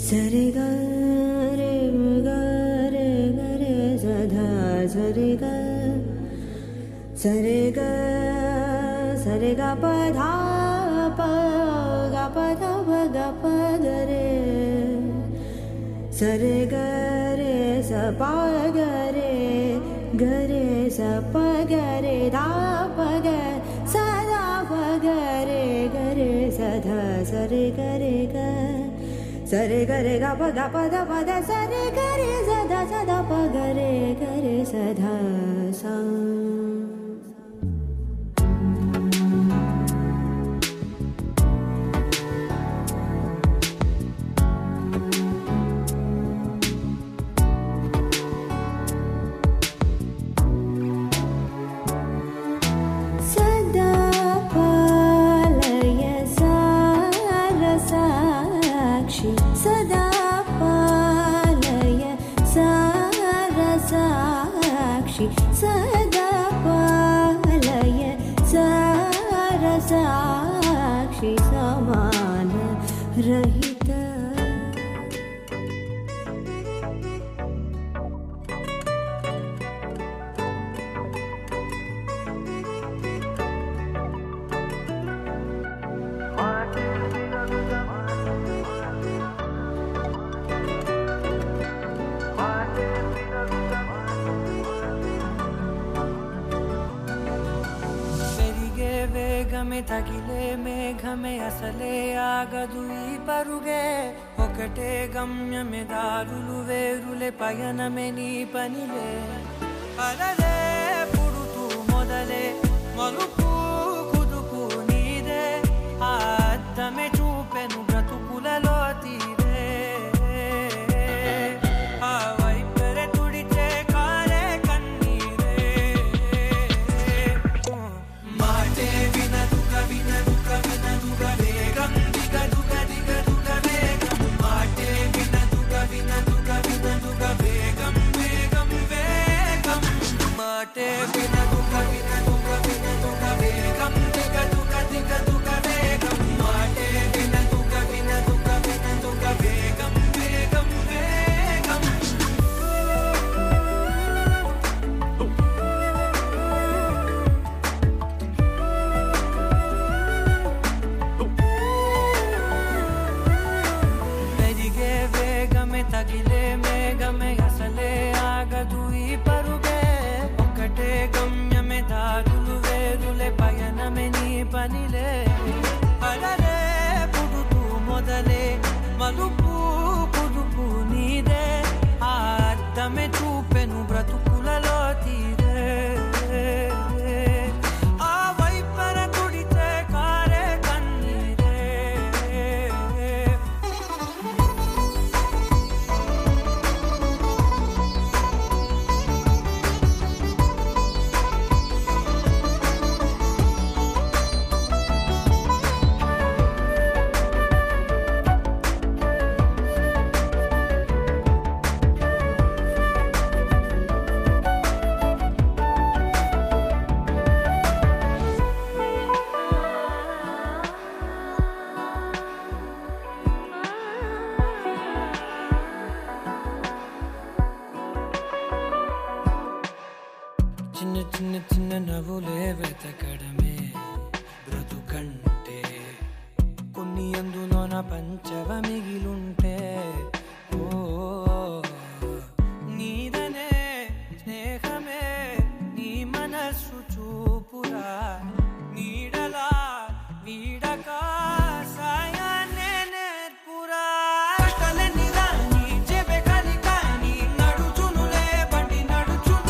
సరి గ రే గ రే గ రే సధా సరి గ సరి గ సరి గ ప ధా ప గ ప ధ ప గ ప గ రే సరి గ రే స ప గ రే గ రే స ప గ రే ధా ప గ స ధా ప గ రే గ రే సధా సరి గ రే గ సరే గరే గ ప గ ప ద ప ద సరే గరే సదా సదా ప గరే గరే సదా సా సదా పాలయ సారసాక్షి సదా పాలయ సారసాక్షి సమాన రహిత వేగమే తగిలే మేఘమే అసలే ఆగదు ఈ పరుగే ఒకటే గమ్యమే దారులు వేరులే పయనమే నీ పనిలే అలలే పుడుతూ మొదలే మలుపు కుదుపు నీదే ఆ అద్దమే చూపెను బ్రతుకులలో తీరే ఆ వైపరే తుడిచే కారే కన్నీరే మాటే వినదుగ వినదుగ వినదుగ వేగం దిగదుగ దిగదుగ వేగం మాటే వినదుగ వినదుగ వినదుగ వేగం వేగం వేగం మాటే వినదుగ వినదుగ వినదుగ వేగం దిగదుగ దిగదుగ వేగం మాటే వినదుగ వినదుగ వినదుగ వేగం వేగం వేగం పెరిగే వేగమే తగిలే మేఘమే అసలే ఆగదు ఈ పరుగే ఒకటే గమ్యమే దారులు వేరులే పయనమే నీ పనిలే అలలే పుడుతూ మొదలే మలుపు కుదుపు నీదే ఆ అద్దమే చూపెను బ్రతుకులలో తీరే ఆ వైపర తుడిచే కారే కన్నీరే చిన్న చిన్న చిన్న నవ్వులే వెతకడమే బ్రతుకంటే కొన్ని అందులోన పంచవ మిగిలుంటే ఓ నీదనే స్నేహమే నీ మనస్సు చూపురా నీడలా వీడక సాయాన్నే నేర్పురా కలనిరా నీ చెబె కలిక నీ నడుచునులే బండి నడుచును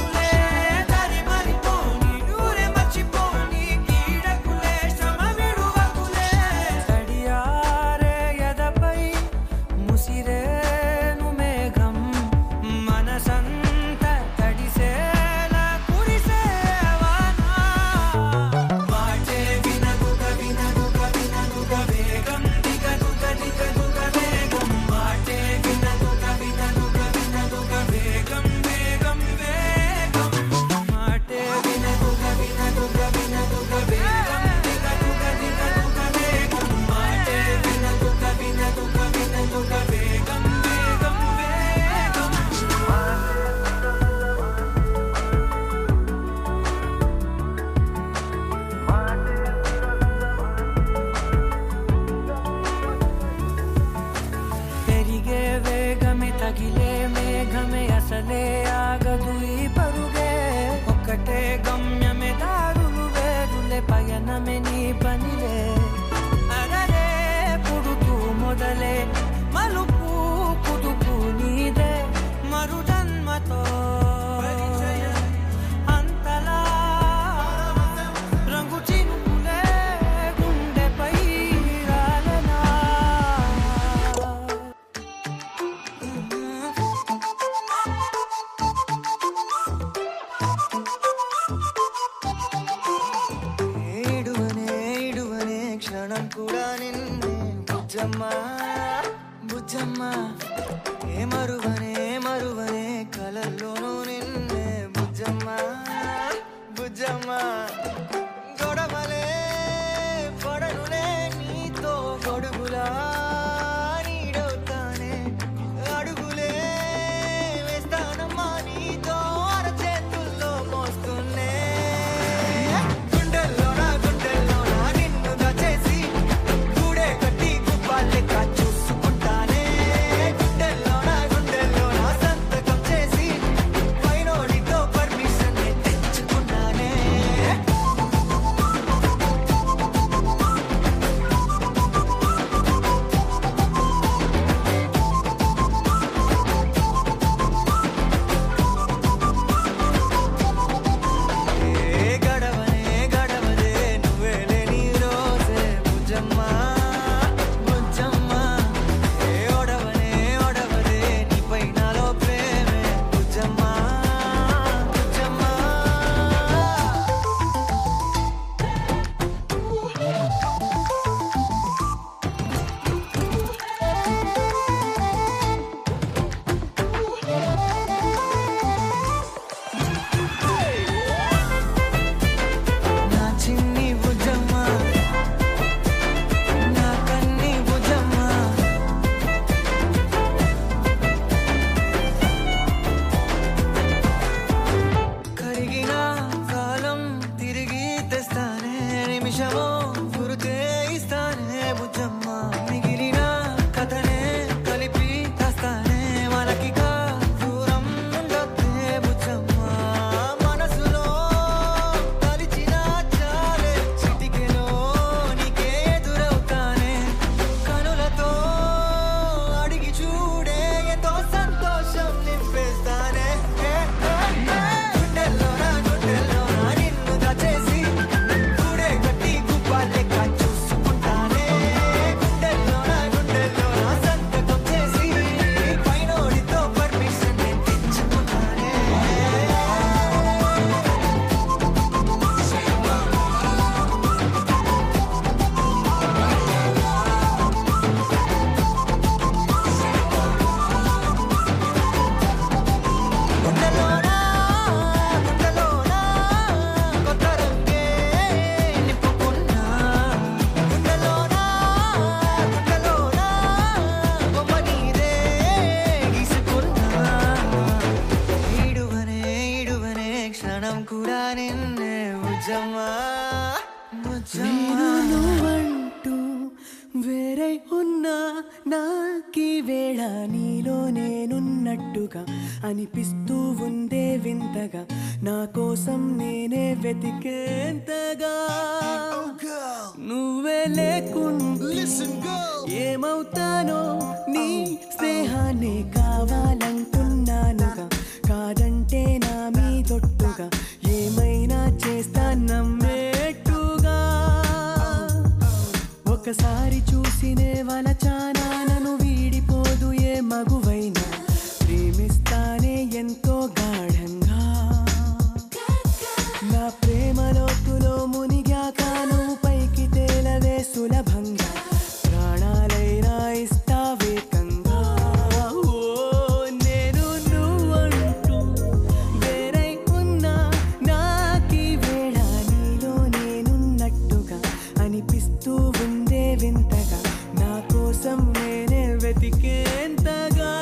ప్రాణం కూడా నిన్నే ఉజమా నేను నువ్వంటూ వేరే ఉన్నా నాకీ వేళ నీలో నేనున్నట్టుగా అనిపిస్తూ ఉందే వింతగా నా కోసం నేనే వెతికేంతగా నువ్వే లేకుండా ఏమవుతానో నీ స్నేహాన్ని కావాలంటున్నానుగా కాదంటే నా మీదొట్టుగా ఏమైనా చేస్తా నమ్మేట్టుగా ఒకసారి చూసినే వలచానా నన్ను వీడిపోదు ఏ మగువైనా ప్రేమిస్తానే ఎంతో గాఢంగా నా ప్రేమ లోతులో మునిగాక నువ్వు పైకి తేలవే సులభంగా ప్రాణాలైనా ఇస్తావేకంగా నేను నువ్వంటూ వేరై ఉన్నా నాకీ వేళ నీలో నేనున్నట్టుగా అనిపిస్తూ ఉందే వింతగా నా కోసం నేనే వెతికేంతగా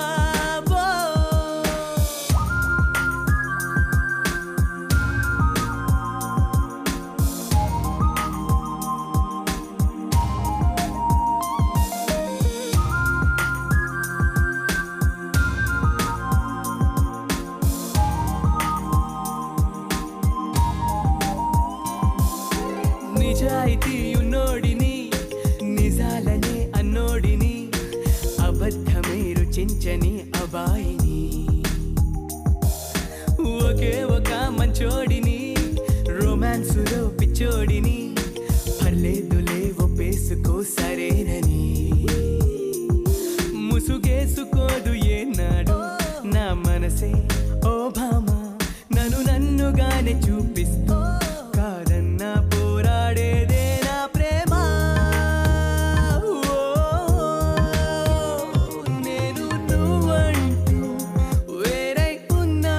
నిజాయితీ ఉన్నోడిని నిజాలనే అన్నోడిని అబద్ధమే రుచించని అబాయిని ఒకే ఒక మంచోడిని రొమాన్సులో పిచ్చోడిని పర్లేదులే ఒప్పేసుకో సరేనని ముసుగేసుకోదు ఏనాడు నా మనసే ఓ భామ నన్నుగానే చూపిస్తూ కాదన్నా పోరాడేదే నా ప్రేమ నేను నువ్వంటూ వేరై ఉన్నా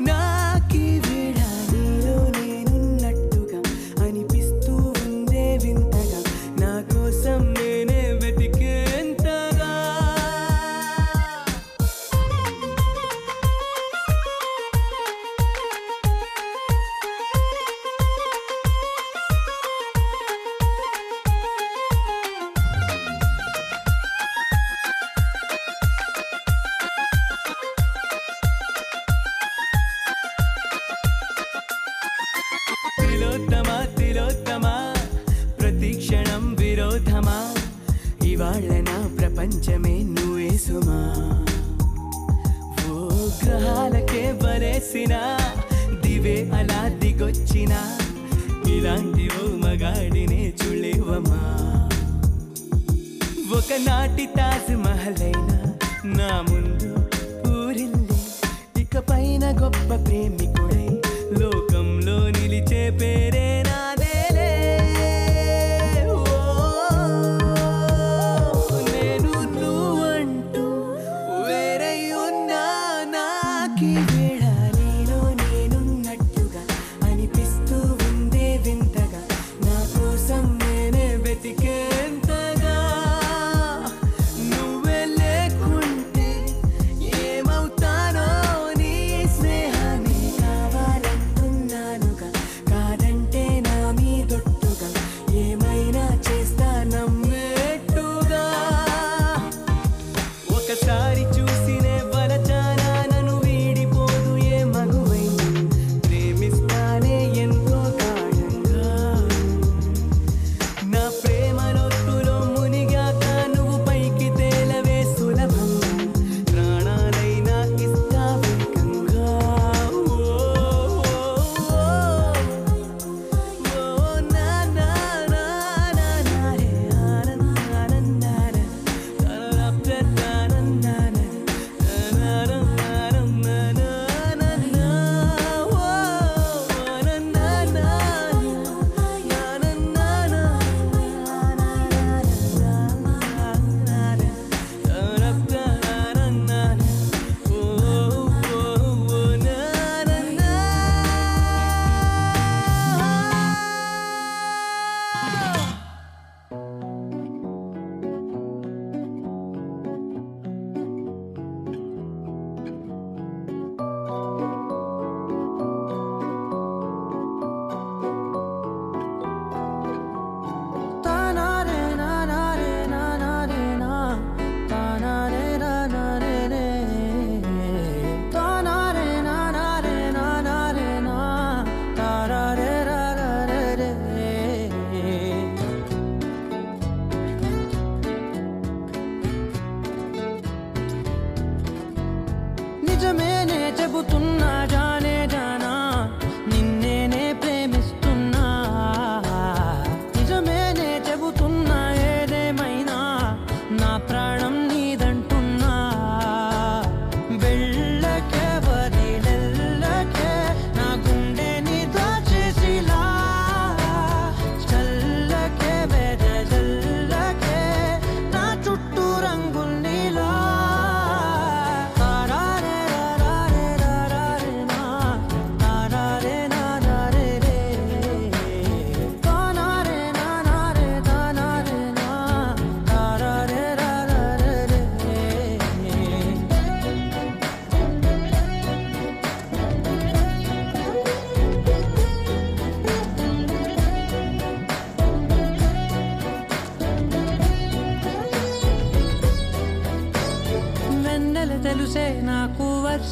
నాకీ వేళ నీలో నేనున్నట్టుగా అనిపిస్తూ ఉందే వింతగా నా కోసం నేనే వెతికేంతగా తిలోత్తమా ప్రతి క్షణం విరోధమా ఇవాళ నా ప్రపంచమే నువ్వే సుమా ఓ గ్రహాలకే వరేసిన దివే అలా దిగొచ్చిన ఇలాంటి ఓ మగాడినే చూలేవమా ఒకనాటి తాజ్ మహల్ అయినా నా ముందు పూరిల్లే ఇకపైన గొప్ప ప్రేమికుడై లోకంలో నిలిచే పేరే నాదేలే నేను నువ్వంటూ వేరై ఉన్నా నాకీ వేళ నీలో నేనున్నట్టుగా అనిపిస్తూ ఉందే వింతగా నా కోసం నేనే వెతికేంతగా నువ్వే లేకుంటే ఏమవుతానో నీ స్నేహాన్ని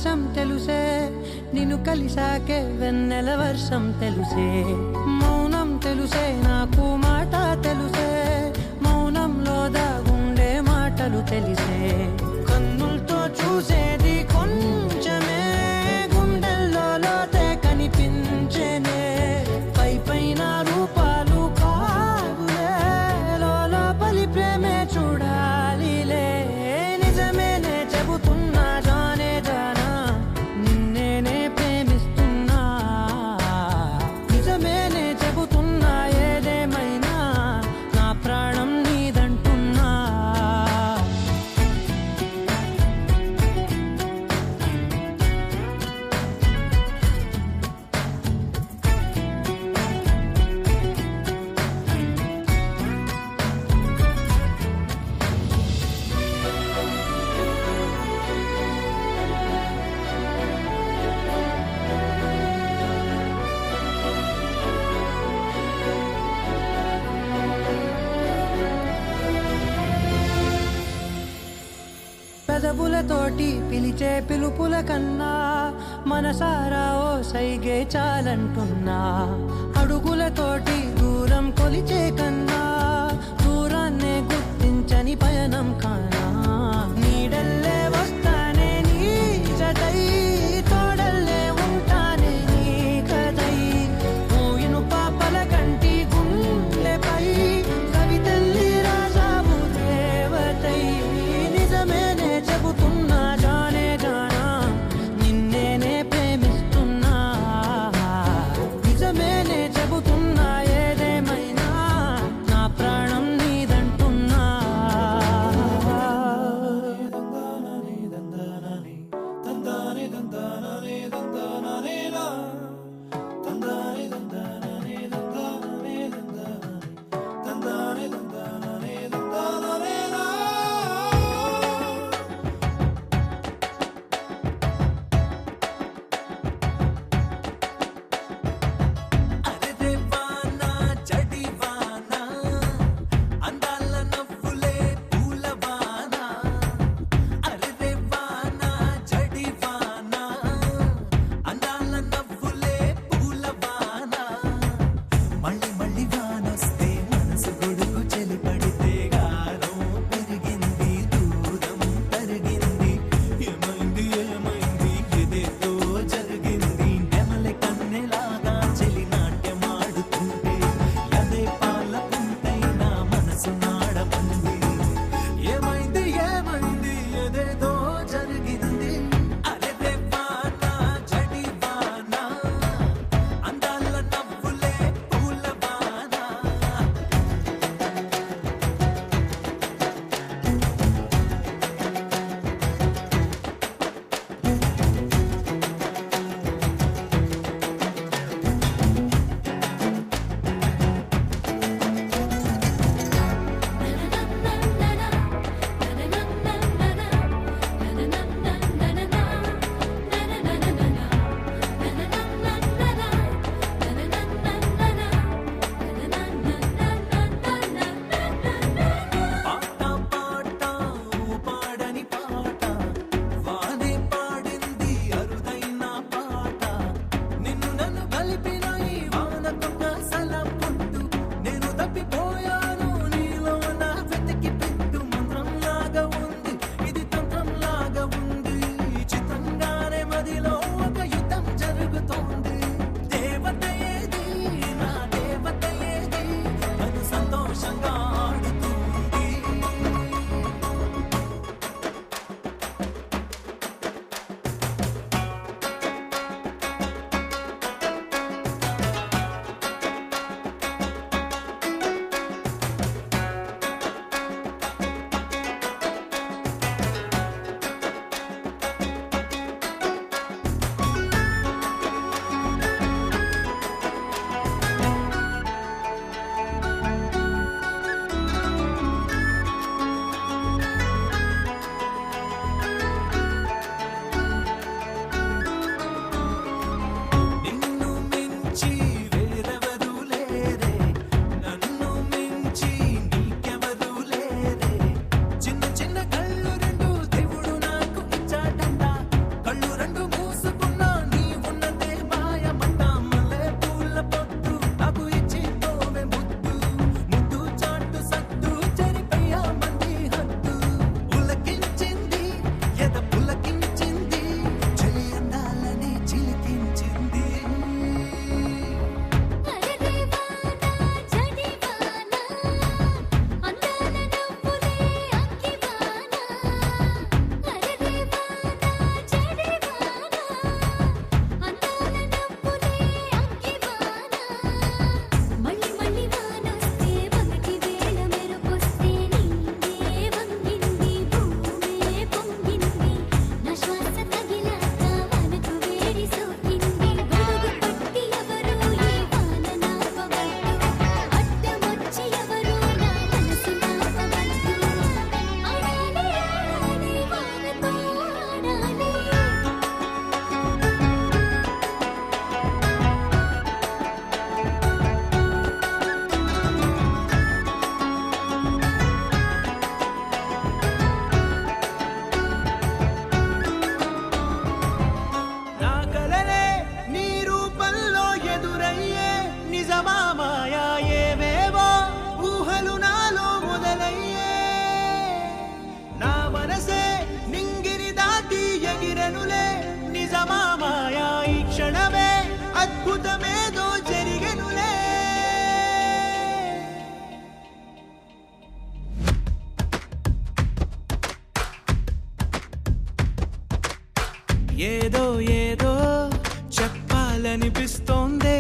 వర్షం తెలుసే నిన్ను కలిసాకే వెన్నెల వర్షం తెలుసే మౌనం తెలుసే నాకు మాట తెలుసే మౌనంలో దాగుండే మాటలు తెలిసే కన్నులతో చూసేది కొంచెమే గుండెల్లో లోతే కనిపించేనే పై పైన రూపాలు కావులే లోపలి ప్రేమే చూడాలిలే నిజమేనే చెబుతున్నా జానే జానా నిన్నేనే ప్రేమిస్తున్నా నిజమేనే చెబుతున్నా ఏదేమైనా నా ప్రాణం నీదంటున్నా పెదవులతోటి పిలిచే పిలుపుల కన్నా మనసారా ఓ సైగే చాలంటున్నా అడుగులతోటి దూరం కొలిచే కన్నా దూరాన్నే గుర్తించని పయనం కానా నీడల్లే వస్తానే నీ జతై తోడల్లే ఉంటానే నీ కదై మూయిను పాపల కంటి గుండెపై కవితల్లి రాజావు దేవతై నిజమేనే చెబుతున్నా జానే జానా నిన్నేనే ప్రేమిస్తున్నా నిజమేనే చెబుతున్నా ఏదేమైనా నా ప్రాణం నీదంటున్నా కళ్ళు రెండు నిజమా మాయా ఏవేవో ఊహలు నాలో మొదలయ్యే నా మనసే నింగిని దాటి ఎగిరనులే నిజమా మాయా ఈ క్షణమే అద్భుతమేదో జరిగెనులే ఏదో ఏదో చెప్పాలనిపిస్తోందే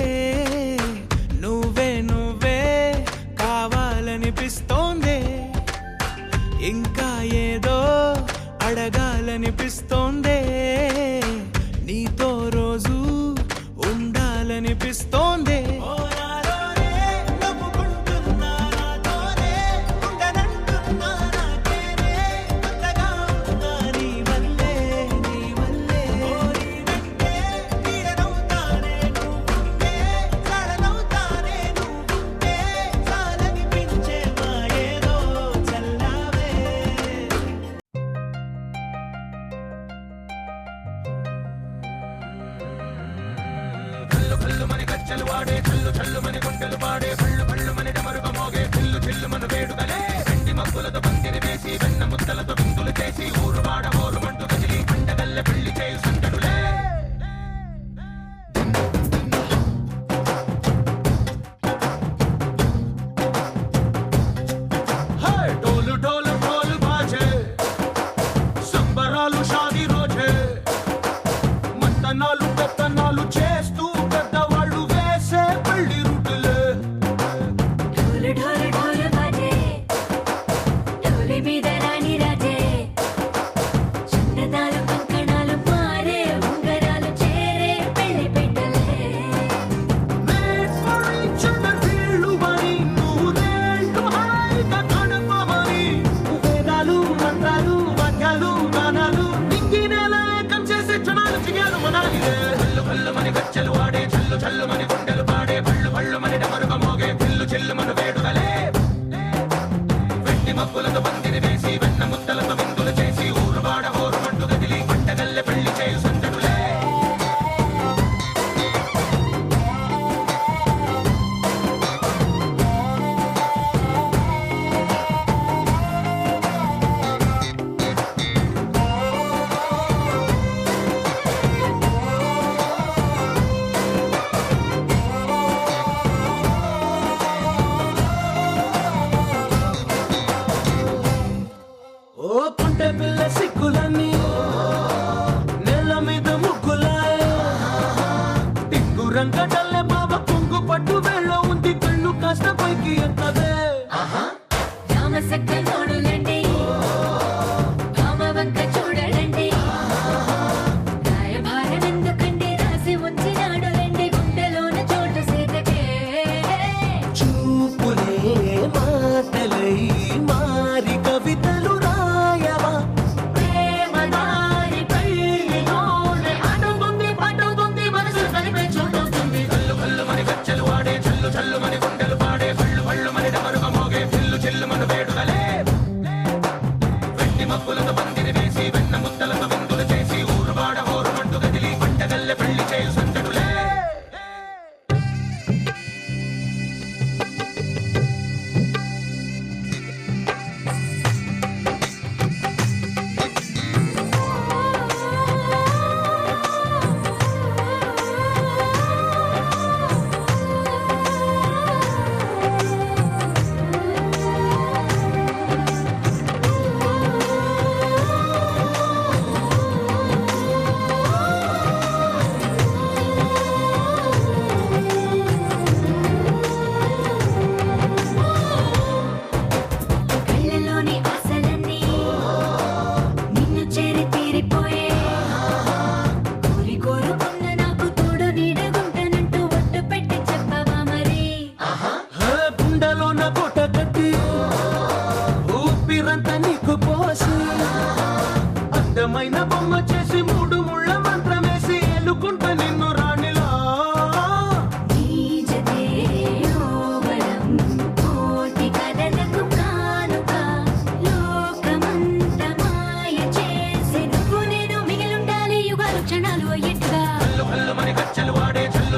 నువ్వే నువ్వే కావాలనిపిస్తోందే ఇంకా ఏదో అడగాలనిపిస్తోందే నీతో రోజు ఉండాలనిపిస్తోందే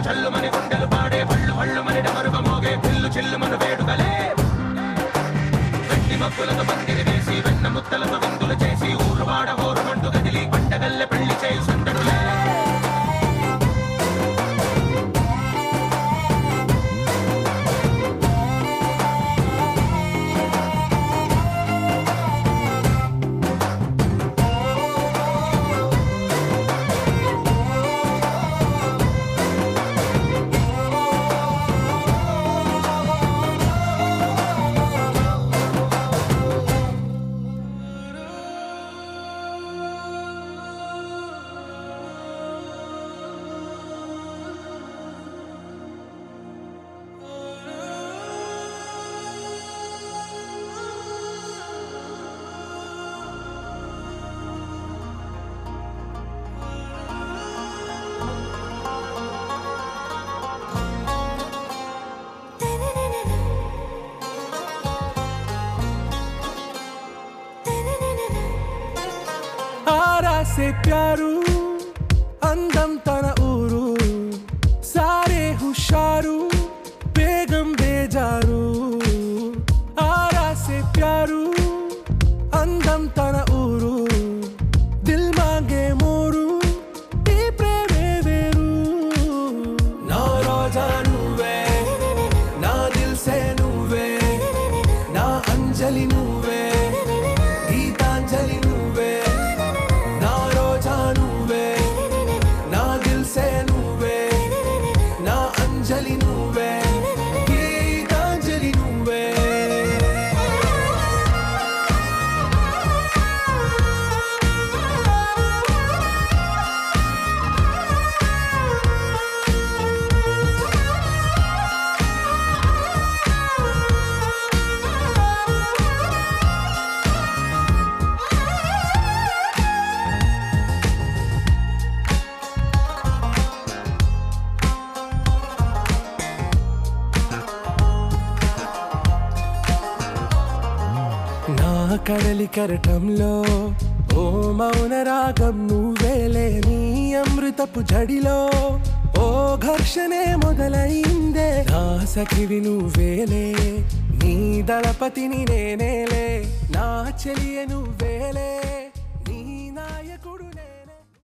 చల్లు మని గుండెలు పాడే భళ్ళు భళ్ళు మని డమరుగ సే ప్యారు అందం తన ఊరు సారే హుషారు బేగం బేజారు ఆరా సే ప్యారు అందం తన ఊరు దిల్ మాంగే మోరు ఈ ప్రేమే వేరు నా రోజా నువ్వే నా దిల్ సే నువ్వే నా అంజలి నువ్వే గీతాంజలి నువ్వే నా రోజా నువ్వే నా దిల్ సే నువ్వే నా అంజలి నువ్వే గీతాంజలి నువ్వే నా కడలి కరటంలో ఓ మౌన రాగం నువ్వేలే నీ అమృతపు జడిలో ఓ ఘర్షణే మొదలైందే నా సఖివి నువ్వేలే నీ దళపతిని నేనేలే నా చెలియ నువ్వేలే నీ నాయకుడు